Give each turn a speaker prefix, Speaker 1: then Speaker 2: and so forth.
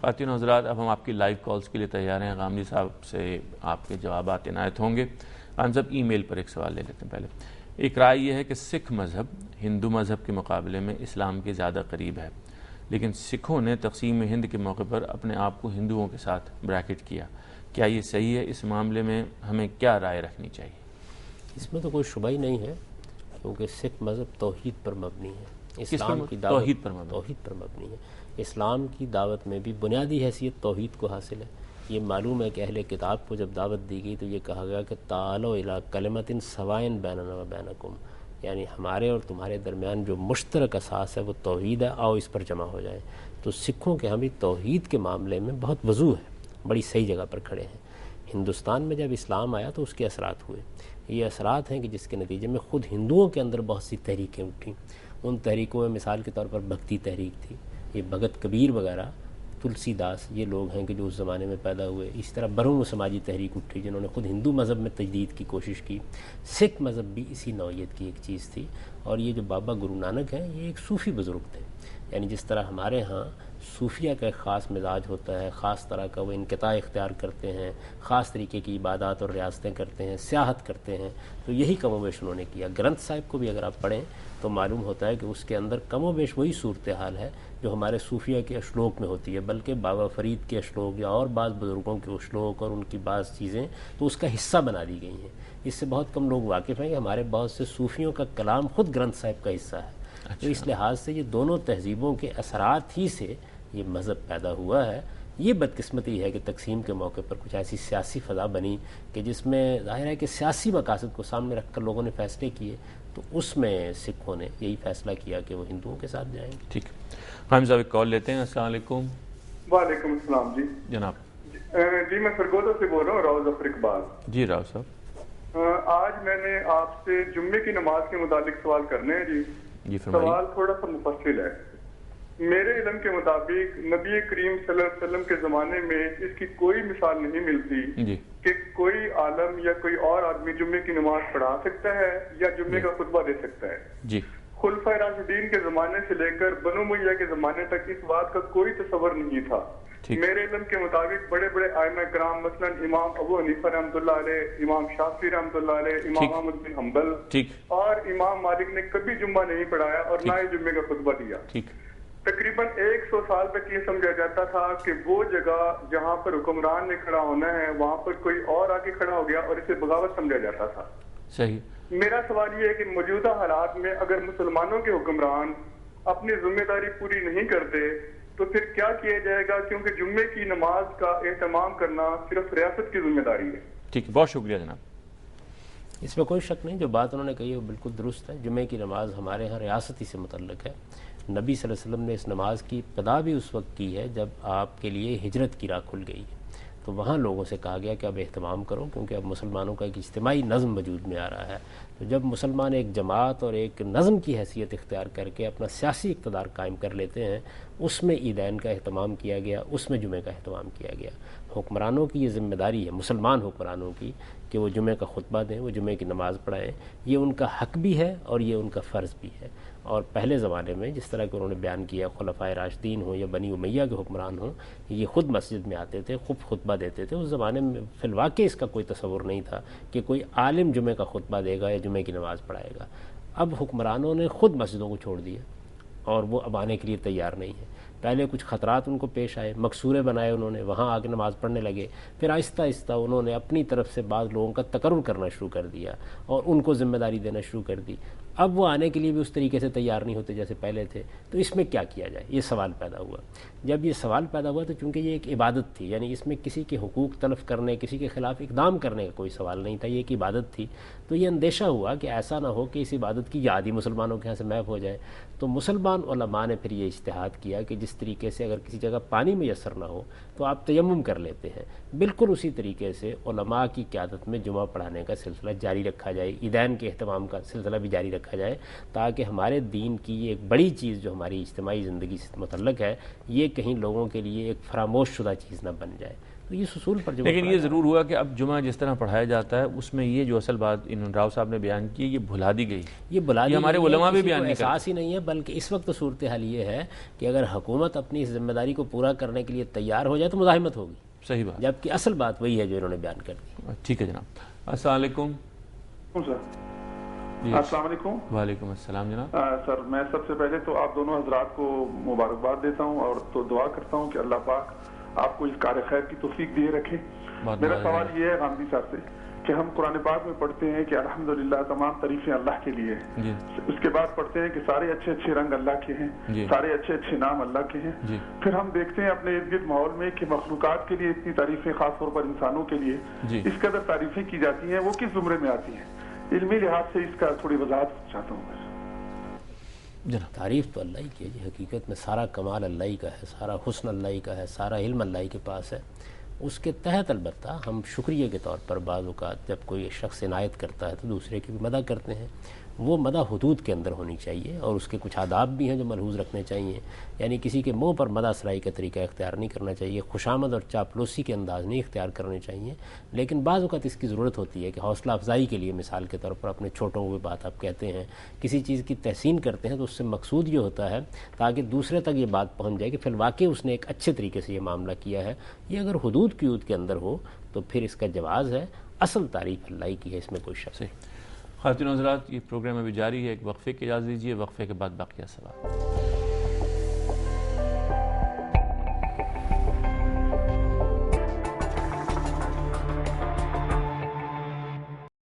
Speaker 1: خواتین و حضرات، اب ہم آپ کی لائیو کالز کے لیے تیار ہیں۔ غامدی صاحب سے آپ کے جوابات عنایت ہوں گے۔ غامدی صاحب ای میل پر ایک سوال لے لیتے ہیں پہلے۔ ایک رائے یہ ہے کہ سکھ مذہب ہندو مذہب کے مقابلے میں اسلام کے زیادہ قریب ہے، لیکن سکھوں نے تقسیم ہند کے موقع پر اپنے آپ کو ہندوؤں کے ساتھ بریکٹ کیا، کیا یہ صحیح ہے؟ اس معاملے میں ہمیں کیا رائے رکھنی چاہیے؟
Speaker 2: اس میں تو کوئی شبہ ہی نہیں ہے، کیونکہ سکھ مذہب توحید پر مبنی ہے۔
Speaker 1: اسلام کی توحید پر
Speaker 2: مبنی ہے۔ اسلام کی دعوت میں بھی بنیادی حیثیت توحید کو حاصل ہے۔ یہ معلوم ہے کہ اہل کتاب کو جب دعوت دی گئی تو یہ کہا گیا کہ تعالوا الی کلمۃ سواء بیننا و بینکم، یعنی ہمارے اور تمہارے درمیان جو مشترک اساس ہے وہ توحید ہے، آؤ اس پر جمع ہو جائیں۔ تو سکھوں کے ہاں بھی توحید کے معاملے میں بہت وضوح ہے، بڑی صحیح جگہ پر کھڑے ہیں۔ ہندوستان میں جب اسلام آیا تو اس کے اثرات ہوئے، یہ اثرات ہیں کہ جس کے نتیجے میں خود ہندوؤں کے اندر بہت سی تحریکیں اٹھیں۔ ان تحریکوں میں مثال کے طور پر بھکتی تحریک تھی، یہ بھگت کبیر وغیرہ، تلسی داس، یہ لوگ ہیں کہ جو اس زمانے میں پیدا ہوئے۔ اس طرح برہم سماجی تحریک اٹھی جنہوں نے خود ہندو مذہب میں تجدید کی کوشش کی۔ سکھ مذہب بھی اسی نوعیت کی ایک چیز تھی، اور یہ جو بابا گرو نانک ہیں یہ ایک صوفی بزرگ تھے، یعنی جس طرح ہمارے ہاں صوفیہ کا ایک خاص مزاج ہوتا ہے، خاص طرح کا وہ انقطاع اختیار کرتے ہیں، خاص طریقے کی عبادات اور ریاستیں کرتے ہیں، سیاحت کرتے ہیں، تو یہی کم و بیش انہوں نے کیا۔ گرنتھ صاحب کو بھی اگر آپ پڑھیں تو معلوم ہوتا ہے کہ اس کے اندر کم و بیش وہی صورتحال ہے جو ہمارے صوفیہ کے اشلوک میں ہوتی ہے، بلکہ بابا فرید کے اشلوک یا اور بعض بزرگوں کے اشلوک اور ان کی بعض چیزیں تو اس کا حصہ بنا دی گئی ہیں۔ اس سے بہت کم لوگ واقف ہیں کہ ہمارے بہت سے صوفیوں کا کلام خود گرنتھ صاحب کا حصہ ہے۔ تو اس لحاظ سے یہ دونوں تہذیبوں کے اثرات ہی سے یہ مذہب پیدا ہوا ہے۔ یہ بدقسمتی ہے کہ تقسیم کے موقع پر کچھ ایسی سیاسی فضا بنی کہ جس میں ظاہر ہے کہ سیاسی مقاصد کو سامنے رکھ کر لوگوں نے فیصلے کیے، تو اس میں سکھوں نے یہی فیصلہ کیا کہ وہ ہندوؤں کے ساتھ جائیں گے۔
Speaker 1: ٹھیک ہے، ہم صاحب ایک کال لیتے ہیں۔ السلام علیکم۔
Speaker 3: وعلیکم السلام جی
Speaker 1: جناب۔
Speaker 3: جی میں سرگودا سے بول رہا ہوں، راؤ ظفر اقبال۔
Speaker 1: جی راؤ صاحب،
Speaker 3: آج میں نے آپ سے جمعے کی نماز کے متعلق سوال کرنے ہیں جی
Speaker 1: فرمائیے۔
Speaker 3: سوال تھوڑا سا مفصل ہے۔ میرے علم کے مطابق نبی کریم صلی اللہ علیہ وسلم کے زمانے میں اس کی کوئی مثال نہیں ملتی کہ کوئی عالم یا کوئی اور آدمی جمعے کی نماز پڑھا سکتا ہے یا جمعے کا خطبہ دے سکتا ہے۔
Speaker 1: جی
Speaker 3: خلفائے راشدین کے زمانے سے لے کر بنو امیہ کے زمانے تک اس بات کا کوئی تصور نہیں تھا۔ میرے علم کے مطابق بڑے بڑے ائمہ کرام مثلا امام ابو حنیفہ رحمۃ اللہ علیہ، امام شافعی رحمۃ اللہ علیہ، امام احمد بن حنبل اور امام مالک نے کبھی جمعہ نہیں پڑھایا اور نہ ہی جمعے کا خطبہ دیا۔ تقریباً 100 سال تک یہ سمجھا جاتا تھا کہ وہ جگہ جہاں پر حکمران نے کھڑا ہونا ہے وہاں پر کوئی اور آ کے کھڑا ہو گیا اور اسے بغاوت سمجھا جاتا تھا۔
Speaker 1: صحیح۔
Speaker 3: میرا سوال یہ ہے کہ موجودہ حالات میں اگر مسلمانوں کے حکمران اپنی ذمہ داری پوری نہیں کرتے تو پھر کیا کیا جائے گا؟ کیونکہ جمعے کی نماز کا اہتمام کرنا صرف ریاست کی ذمہ داری ہے۔
Speaker 1: ٹھیک ہے، بہت شکریہ جناب۔
Speaker 2: اس میں کوئی شک نہیں، جو بات انہوں نے کہی ہے وہ بالکل درست ہے۔ جمعے کی نماز ہمارے ہاں ریاستی سے متعلق ہے۔ نبی صلی اللہ علیہ وسلم نے اس نماز کی ابتدا بھی اس وقت کی ہے جب آپ کے لیے ہجرت کی راہ کھل گئی ہے، تو وہاں لوگوں سے کہا گیا کہ اب اہتمام کرو، کیونکہ اب مسلمانوں کا ایک اجتماعی نظم وجود میں آ رہا ہے۔ تو جب مسلمان ایک جماعت اور ایک نظم کی حیثیت اختیار کر کے اپنا سیاسی اقتدار قائم کر لیتے ہیں، اس میں عیدین کا اہتمام کیا گیا، اس میں جمعے کا اہتمام کیا گیا۔ حکمرانوں کی یہ ذمہ داری ہے، مسلمان حکمرانوں کی، کہ وہ جمعے کا خطبہ دیں، وہ جمعے کی نماز پڑھائیں۔ یہ ان کا حق بھی ہے اور یہ ان کا فرض بھی ہے۔ اور پہلے زمانے میں جس طرح کہ انہوں نے بیان کیا، خلفائے راشدین ہوں یا بنی امیہ کے حکمران ہوں، یہ خود مسجد میں آتے تھے، خود خطبہ دیتے تھے۔ اس زمانے میں فی الواقع اس کا کوئی تصور نہیں تھا کہ کوئی عالم جمعے کا خطبہ دے گا یا جمعے کی نماز پڑھائے گا۔ اب حکمرانوں نے خود مسجدوں کو چھوڑ دیا اور وہ اب آنے کے لیے تیار نہیں ہے۔ پہلے کچھ خطرات ان کو پیش آئے، مقصورے بنائے انہوں نے، وہاں آ کے نماز پڑھنے لگے، پھر آہستہ آہستہ انہوں نے اپنی طرف سے بعض لوگوں کا تقرر کرنا شروع کر دیا اور ان کو ذمہ داری دینا شروع کر دی۔ اب وہ آنے کے لیے بھی اس طریقے سے تیار نہیں ہوتے جیسے پہلے تھے، تو اس میں کیا کیا جائے، یہ سوال پیدا ہوا۔ جب یہ سوال پیدا ہوا تو چونکہ یہ ایک عبادت تھی، یعنی اس میں کسی کے حقوق تلف کرنے، کسی کے خلاف اقدام کرنے کا کوئی سوال نہیں تھا، یہ ایک عبادت تھی، تو یہ اندیشہ ہوا کہ ایسا نہ ہو کہ اس عبادت کی یاد ہی مسلمانوں کے ہاں سے محو ہو جائے۔ تو مسلمان علماء نے پھر یہ اجتہاد کیا کہ جس طریقے سے اگر کسی جگہ پانی میسر نہ ہو تو آپ تیمم کر لیتے ہیں، بالکل اسی طریقے سے علماء کی قیادت میں جمعہ پڑھانے کا سلسلہ جاری رکھا جائے، عیدین کے اہتمام کا سلسلہ بھی جاری رکھا جائے، تاکہ ہمارے دین کی یہ ایک بڑی چیز جو ہماری اجتماعی زندگی سے متعلق ہے، یہ کہیں لوگوں کے لیے ایک فراموش شدہ چیز نہ بن جائے۔ تو یہ اصول پر
Speaker 1: لیکن یہ ضرور ہوا کہ اب جمعہ جس طرح پڑھایا جاتا ہے اس میں یہ جو اصل بات راؤ صاحب نے بیان کی یہ بھلا دی گئی،
Speaker 2: یہ
Speaker 1: ہمارے علماء بھی بیان نہیں کرتے،
Speaker 2: احساس ہی نہیں ہے، بلکہ اس وقت صورتحال یہ ہے کہ اگر حکومت اپنی اس ذمہ داری کو پورا کرنے کے لیے تیار ہو جائے تو مزاحمت ہوگی،
Speaker 1: صحیح بات،
Speaker 2: جبکہ اصل بات وہی ہے جو انہوں نے بیان کر دی۔
Speaker 1: ٹھیک ہے جناب، السلام علیکم۔
Speaker 4: السلام علیکم۔
Speaker 1: وعلیکم السلام جناب۔
Speaker 4: سر میں سب سے پہلے تو آپ دونوں حضرات کو مبارکباد دیتا ہوں اور تو دعا کرتا ہوں کہ اللہ پاک آپ کو اس کار خیر کی توفیق دیے رکھے۔ میرا سوال یہ ہے غامدی صاحب سے کہ ہم قرآن پاک میں پڑھتے ہیں کہ الحمدللہ تمام تعریفیں اللہ کے لیے، اس کے بعد پڑھتے ہیں کہ سارے اچھے اچھے رنگ اللہ کے ہیں، سارے اچھے اچھے نام اللہ کے ہیں، پھر ہم دیکھتے ہیں اپنے ارد گرد ماحول میں کہ مخلوقات کے لیے اتنی تعریفیں، خاص طور پر انسانوں کے لیے اس قدر تعریفیں کی جاتی ہیں، وہ کس زمرے میں آتی ہیں؟ علمی لحاظ سے اس کا تھوڑی وضاحت چاہتا ہوں۔
Speaker 2: تعریف تو اللہ ہی کی ہے جی، حقیقت میں سارا کمال اللہ ہی کا ہے، سارا حسن اللہ ہی کا ہے، سارا علم اللہ ہی کے پاس ہے۔ اس کے تحت البتہ ہم شکریہ کے طور پر بعض اوقات جب کوئی شخص عنایت کرتا ہے تو دوسرے کی بھی مدح کرتے ہیں، وہ مدح حدود کے اندر ہونی چاہیے اور اس کے کچھ آداب بھی ہیں جو ملحوظ رکھنے چاہیے، یعنی کسی کے منہ پر مدح سرائی کا طریقہ اختیار نہیں کرنا چاہیے، خوشامد اور چاپلوسی کے انداز نہیں اختیار کرنے چاہیے، لیکن بعض اوقات اس کی ضرورت ہوتی ہے کہ حوصلہ افزائی کے لیے مثال کے طور پر اپنے چھوٹوں کو بات آپ کہتے ہیں، کسی چیز کی تحسین کرتے ہیں تو اس سے مقصود یہ ہوتا ہے تاکہ دوسرے تک یہ بات پہنچ جائے کہ فی الواقع اس نے ایک اچھے طریقے سے یہ معاملہ کیا ہے۔ یہ اگر حدود قیود کے اندر ہو تو پھر اس کا جواز ہے، اصل تعریف اللہ کی ہے، اس میں کوئی شک نہیں۔
Speaker 1: خواتین و حضرات، یہ پروگرام ابھی جاری ہے، ایک وقفے کی اجازت دیجیے، وقفے کے بعد باقی سوال۔